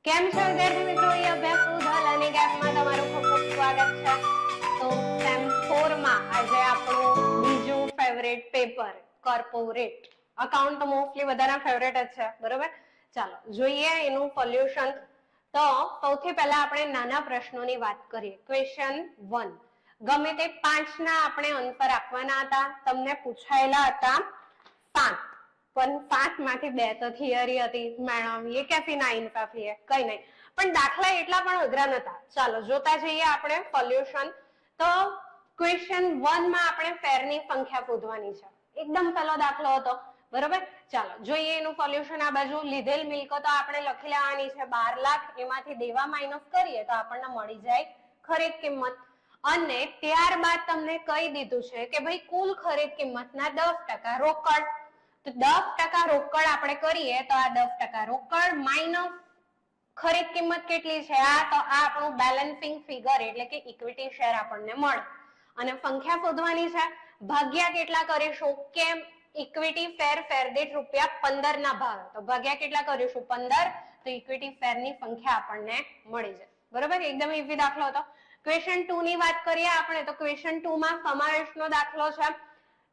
કેમ છો વિદ્યાર્થી મિત્રો? અહીં અભ્યાસ ઉધલ અને ગેપમાં તમારું ખૂબ ખૂબ સ્વાગત છે. તો સેમ 4 માં આજે આપણું બીજું favourite paper corporate account mostly બધાના ફેવરેટ જ છે, બરોબર? ચાલો જોઈએ એનું સોલ્યુશન. તો સૌથી પહેલા આપણે નાના પ્રશ્નોની વાત કરીએ. ક્વેશ્ચન 1 ગમે તે 5 ના આપણે આન્સર આપવાના હતા. તમને પૂછાયેલા હતા 7 પણ 7 માંથી 2 તો થિયરી હતી. મેડમ ये कैसी नाइंसाफी है? કઈ નહીં, પણ દાખલા એટલા પણ અઘરા નતા. ચાલો જોતા જઈએ આપણે સોલ્યુશન. તો ક્વેશ્ચન 1 માં આપણે ફેરની સંખ્યા શોધવાની છે. એકદમ સહેલો દાખલો હતો, બરોબર? ચાલો જોઈએ એનું સોલ્યુશન. આ બાજુ લીધેલ મિલકતો આપણે લખી લેવાની છે 12 લાખ. એમાંથી દેવા માઈનસ કરીએ તો આપણને મળી જાય ખરીદ કિંમત. અને ત્યારબાદ તમને કહી દીધું છે કે ભાઈ કુલ ખરીદ કિંમતના 10% રોકડ. તો 10% રોકડ આપણે કરીએ તો આ 10% રોકડ માઈનસ ખરીદ કિંમત કેટલી છે? આ તો આ આપણું બેલેન્સિંગ ફિગર એટલે કે ઇક્વિટી શેર આપણને મળે. અને સંખ્યા શોધવાની છે. ભાગ્યા કેટલા કરીશું? કેમ ઇક્વિટી ફેર દીઠ ₹15 ના ભાવે. તો ભાગ્યા કેટલા કરીશું? 15. તો ઇક્વિટી ફેર ની સંખ્યા આપણને મળી જાય, બરોબર? એકદમ ઈઝી દાખલો હતો. ક્વેશ્ચન 2 ની વાત કરીએ આપણે તો ક્વેશ્ચન 2 માં સમાવેશનો દાખલો છે.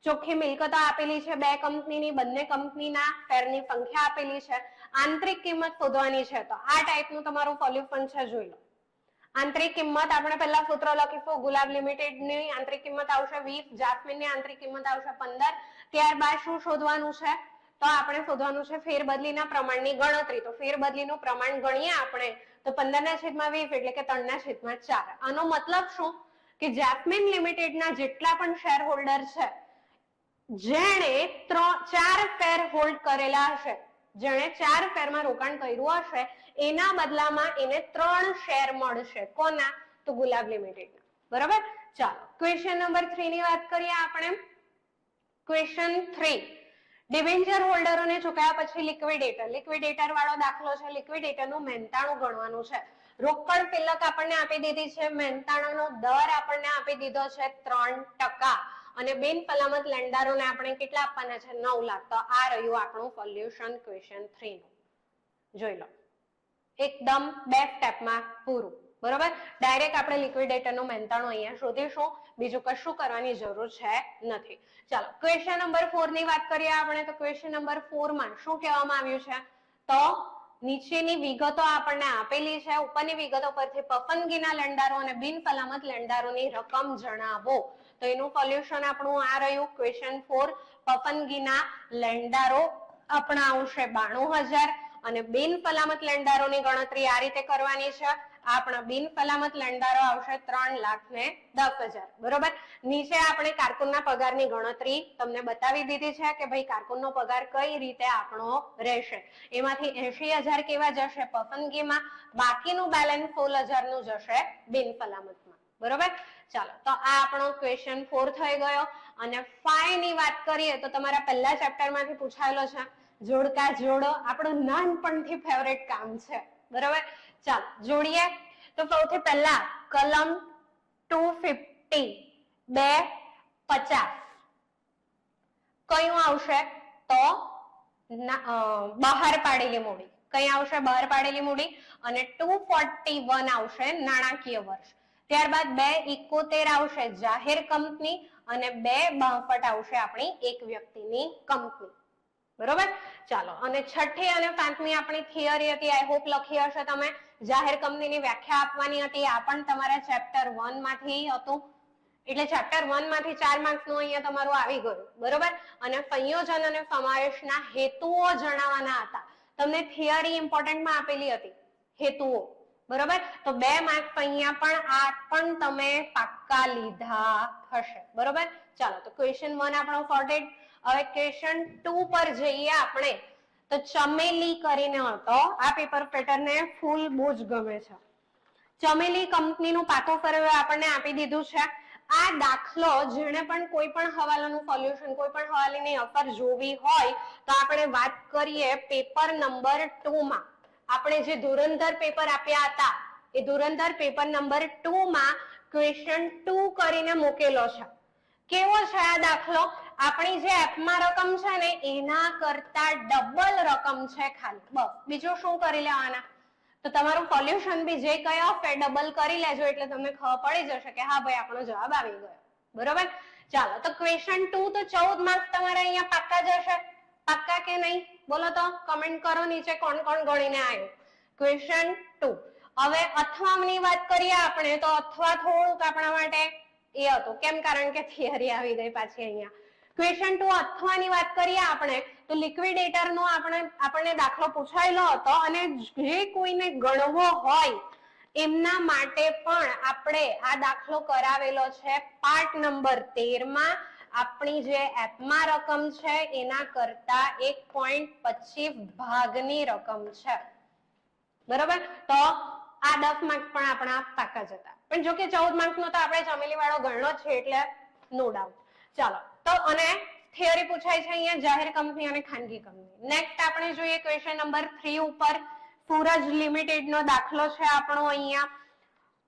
ચોખ્ખી મિલકતો આપેલી છે બે કંપનીની, બંને કંપનીના શેરની સંખ્યા આપેલી છે. આંતરિક કિંમત શોધવાની છે. તો આ ટાઈપનું તમારું સોલ્યુશન છે, જોઈ લો. આંતરિક કિંમત આપણે પહેલા સૂત્ર લખીશું. ગુલાબ લિમિટેડ ની આંતરિક કિંમત આવશે 20, જાસ્મીન ની આંતરિક કિંમત આવશે 15. ત્યારબાદ શું શોધવાનું છે? તો આપણે શોધવાનું છે ફેરબદલીના પ્રમાણની ગણતરી. તો ફેરબદલીનું પ્રમાણ ગણીએ આપણે તો 15/20 એટલે કે 3/4. આનો મતલબ શું કે જાસ્મીન લિમિટેડના જેટલા પણ શેર હોલ્ડર છે, જેણે 4 શેર હોલ્ડ કરેલા હશે, જેણે 4 શેરમાં રોકાણ કર્યું હશે, એના બદલામાં એને 3 શેર મળશે. કોના? તો ગુલાબ લિમિટેડના, બરાબર? ચાલો ક્વેશ્ચન નંબર 3 ની વાત કરીએ આપણે. ક્વેશ્ચન 3 ડિબેન્ચર હોલ્ડરોને ચૂકવ્યા પછી લિક્વિડેટર વાળો દાખલો છે. લિક્વિડેટરનું મહેનતાણું ગણવાનું છે. રોકડ શિલ્લક આપણને આપી દીધી છે. મહેનતાણાનો દર આપણને આપી દીધો છે 3%. અને બિન સલામત લેણદારોને આપણે કેટલા આપવાના છે? 9 લાખ. તો આ રહ્યું આપણું સોલ્યુશન ક્વેશ્ચન 3 નું. જોઈ લો, એકદમ 2 સ્ટેપમાં પૂરું, બરોબર? ડાયરેક્ટ આપણે લિક્વિડેટરનું મહેનતાણું અહીંયા શોધીશું. બીજું કશું કરવાની જરૂર છે નથી. ચાલો ક્વેશ્ચન નંબર 4 ની વાત કરીએ આપણે તો ક્વેશ્ચન નંબર 4 માં શું કહેવામાં આવ્યું છે? તો નીચેની વિગતો આપણને આપેલી છે. ઉપરની વિગતો પરથી પસંદગીના લેણદારો અને બિન સલામત લેણદારોની રકમ જણાવો. તો એનું સોલ્યુશન આપણું આ રહ્યું ક્વેશ્ચન 4. પસંદગીના લેણદારો આપણા આવશે 92,000 અને બિન સલામત લેણદારોની ગણતરી આ રીતે કરવાની છે. આપણા બિન સલામત લેણદારો આવશે 3,10,000, બરોબર? નીચે આપણે કારકુનના પગારની ગણતરી તમને બતાવી દીધી છે કે ભાઈ કારકુનનો પગાર કઈ રીતે આપણો રહેશે. એમાંથી 80,000 કેવા જશે? પસંદગીમાં. બાકીનું બેલેન્સ 16,000 નું જશે બિન સલામતમાં, બરોબર? ચાલો તો આ આપણો ક્વેશ્ચન 4 થઈ ગયો. અને 5 ની વાત કરીએ તો તમારા પહેલા ચેપ્ટરમાંથી પૂછાયેલો છે. જોડકા જોડો આપણું નાનપણથી ફેવરેટ કામ છે, બરોબર? ચાલો જોડીએ. તો સૌથી પહેલા કલમ 250 250 કયું આવશે? તો બહાર પાડેલી મૂડી. કઈ આવશે? બહાર પાડેલી મૂડી. અને 241 આવશે નાણાકીય વર્ષ. ત્યારબાદ 271 આવશે જાહેર કંપની અને 262 આવશે આપણી એક વ્યક્તિની કંપની, બરોબર? ચાલો અને છઠ્ઠી અને પાંચમી આપણી થિયરી હતી. આઈ હોપ લખી હશે તમે. જાહેર કંપનીની વ્યાખ્યા આપવાની હતી. આ પણ તમારા ચેપ્ટર 1 માંથી હતું. એટલે ચેપ્ટર 1 માંથી 4 માર્ક્સ નું અહીંયા તમારું આવી ગયું, બરોબર? અને સંયોજન અને સમાવેશના હેતુઓ જણાવવાના હતા. તમને થિયરી ઇમ્પોર્ટન્ટમાં આપેલી હતી હેતુઓ, બરોબર? તો 2 માર્ક્સ અહીંયા પણ આ પણ તમે પાક્કા લીધા હશે, બરોબર? ચાલો તો ક્વેશ્ચન 1 આપણો સોર્ટેડ. હવે ક્વેશ્ચન 2 પર જઈએ આપણે. તો ચમેલી કરીને હતો. આ પેપર પેટર્નને ફૂલ બહુ જ ગમે છે. ચમેલી કંપનીનું પાકું સર્વે આપણને આપી દીધું છે. આ દાખલો જેણે પણ કોઈ પણ હવાલાનું સોલ્યુશન, કોઈ પણ હવાલાની અસર જોવી હોય તો આપણે વાત કરીએ પેપર નંબર 2 માં. આપણે જે ધુરંધર પેપર આપ્યા હતા એ ધુરંધર પેપર નંબર 2 માં ક્વેશ્ચન 2 કરીને મૂકેલો છે. કેવો છે આ દાખલો? આપણી જે એપમાં રકમ છે ને એના કરતા ડબલ રકમ છે ખાલી, બસ. બીજું શું કરી લેવાના? તો તો તમારું સોલ્યુશન બી જે કઈ ઓફ એ ડબલ કરી લેજો એટલે તમને ખબર પડી જશે કે હા ભાઈ આપણો જવાબ આવી ગયો. બરોબર. ચાલો તો ક્વેશ્ચન 2 તો 14 માર્ક્સ તમારે અહીંયા પાક્કા જશે. પાક્કા કે નહીં બોલો તો કમેન્ટ કરો નીચે કોણ કોણ ગણીને આવ્યું. ક્વેશ્ચન 2 હવે અથવાની વાત કરીએ આપણે તો અથવા થોડુંક આપણા માટે એ હતું કેમ કારણ કે થિયરી આવી ગઈ પાછી અહીંયા. ક્વેશ્ચન 2 અથવાની વાત કરીએ આપણે તો લિક્વિડેટર નો આપણને દાખલો પૂછાયેલો હતો અને જે કોઈને ગણવો હોય એમના માટે પણ આપણે આ દાખલો કરાવેલો છે પાર્ટ નંબર 13 માં. આપણી જે એપમાં રકમ છે એના કરતા 1.25 ભાગની રકમ છે. બરોબર. તો આ 10 માર્ક્સ પણ આપણા પાકા જ હતા. પણ જો કે 14 માર્ક્સ નો તો આપણે ચમેલી વાળો ગણનો છે એટલે નો ડાઉટ. ચાલો તો અને થિયરી પૂછાય છે અહીંયા જાહેર કંપની અને ખાનગી કંપની. નેક્સ્ટ આપણે જોઈએ ક્વેશ્ચન નંબર 3 ઉપર સૂરજ લિમિટેડ નો દાખલો છે આપણો અહીંયા.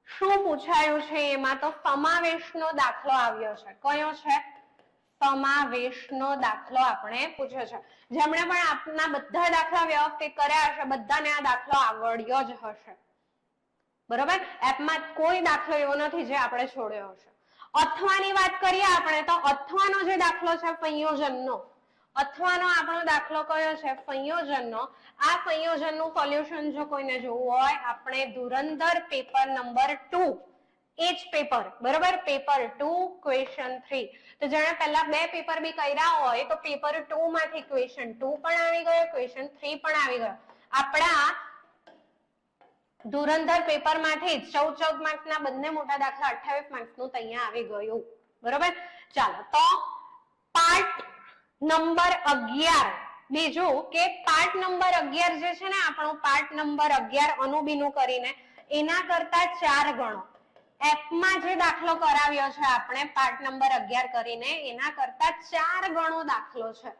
શું પૂછાયું છે એમાં તો સમાવેશનો દાખલો આવ્યો છે. કયો છે? સમાવેશનો દાખલો આપણે પૂછ્યો છે. જેમણે પણ આપના બધા દાખલા વ્યવસ્થિત કર્યા હશે બધાને આ દાખલો આવડ્યો જ હશે. બરોબર. એપમાં કોઈ દાખલો એવો નથી જે આપણે છોડ્યો હશે. અથવાની વાત કરીએ આપણે તો અથવાનો જે દાખલો છે સંયોજનનો. અથવાનો આપણો દાખલો કયો છે? સંયોજનનો. આ સંયોજનનું સોલ્યુશન જો કોઈને જોવું હોય આપણે ધુરંધર પેપર નંબર 2 એ જ પેપર બરોબર પેપર 2 ક્વેશ્ચન 3 તો જેણે પહેલા બે પેપર બી કર્યા હોય તો પેપર 2 માંથી ક્વેશ્ચન 2 પણ આવી ગયો ક્વેશ્ચન 3 પણ આવી ગયો. આપણા ધુરંધર પેપર માંથી 14 માર્ક્સ ના બંને મોટા દાખલા 28 માર્ક્સ નું અહીંયા આવી ગયું. બરોબર. ચાલો તો પાર્ટ નંબર 11 બીજું કે પાર્ટ નંબર 11 જે છે ને આપણો પાર્ટ નંબર 11 અનુબીનું કરીને એના કરતા 4 ગણો એપમાં જે દાખલો કરાવ્યો છે આપણે પાર્ટ નંબર 11 કરીને એના કરતા 4 ગણો દાખલો છે.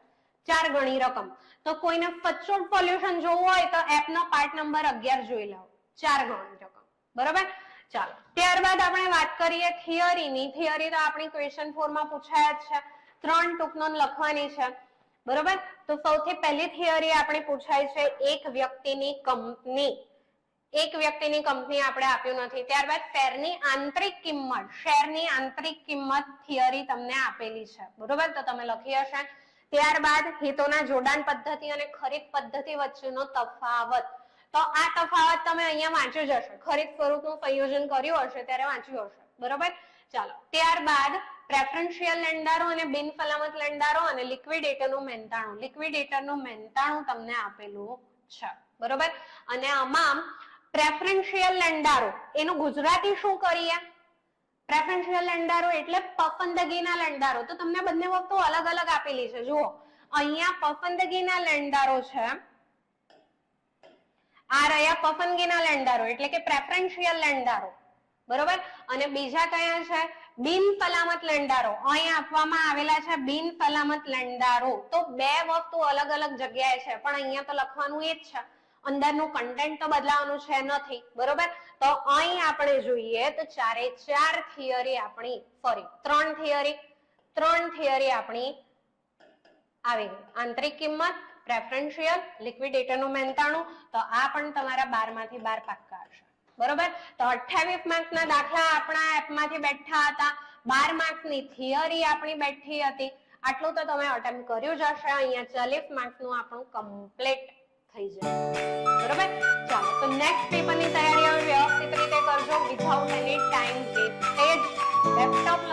4 ગણી રકમ. તો કોઈને સચોટ સોલ્યુશન જોવું હોય તો એપનો પાર્ટ નંબર 11 જોઈ લો. 4 ગણી રકમ. બરોબર. ચાલો ત્યારબાદ આપણે વાત કરીએ થિયરીની. થિયરી તો આપણી ક્વેશ્ચન 4 માં પૂછાયા જ છે. 3 ટૂંક નોંધ લખવાની છે. બરોબર. તો સૌથી પહેલી થિયરી આપણે પૂછાય છે એક વ્યક્તિની કંપની. એક વ્યક્તિની કંપની આપણે આપ્યું નથી. ત્યારબાદ શેરની આંતરિક કિંમત. શેરની આંતરિક કિંમત થિયરી તમને આપેલી છે. બરોબર. તો તમે લખી હશે. ત્યારબાદ હિતોના જોડાણ પદ્ધતિ અને ખરીદ પદ્ધતિ વચ્ચેનો તફાવત. તો આ તફાવત તમે અહીંયા વાંચ્યું જ હશે. ખરીદ સ્વરૂપનું સંયોજન કર્યું હશે ત્યારે વાંચ્યું હશે. બરોબર. ચાલો ત્યારબાદ પ્રેફરન્શિયલ લેણદારો અને બિન સલામત લેણદારો અને લિક્વિડેટરનું મહેનતાણું. લિક્વિડેટરનું મહેનતાણું તમને આપેલું છે. બરોબર. અને આમાં પ્રેફરન્શિયલ લેણદારો એનું ગુજરાતી શું કરીએ? પ્રેફરન્શિયલ લેણદારો એટલે પસંદગીના લેણદારો. તો તમને બંને વસ્તુ અલગ અલગ આપેલી છે. જુઓ અહીંયા પસંદગીના લેણદારો છે. આ રહ્યા પસંદગીના લેણદારો એટલે કે પ્રેફરન્શિયલ લેણદારો. બરોબર. અને બીજા કયા છે? બિન સલામત લેણદારો. અહીં આપવામાં આવેલા છે બિન સલામત લેણદારો. તો બે વસ્તુ અલગ અલગ જગ્યાએ છે પણ અહીંયા તો લખવાનું એ જ છે. અંદરનું કન્ટેન્ટ તો બદલાવાનું છે નથી. બરોબર. તો અહીં આપણે જોઈએ તો 4 થિયરી આપણી ત્રણ થિયરી આપણી આવી ગઈ. આંતરિક કિંમત, પ્રેફરન્શિયલ, લિક્વિડેટરનું મહેનતાણું. તો આ પણ તમારા 12 માંથી 12 પાક્કા હશે. બરોબર. તો 28 માર્ક્સ ના દાખલા આપણા એપમાંથી બેઠા હતા. 12 માર્ક્સ ની થિયરી આપણી બેઠી હતી. આટલું તો તમે અટેમ્પ્ટ કર્યું જ હશે. અહીંયા 40 માર્ક્સ નું આપણું કમ્પ્લીટ થઈ જાય. બરોબર. ચાલો તો નેક્સ્ટ પેપરની તૈયારીઓ વ્યવસ્થિત રીતે કરજો વિધાઉટ એની ટાઈમ વેસ્ટેજ. લેપટોપ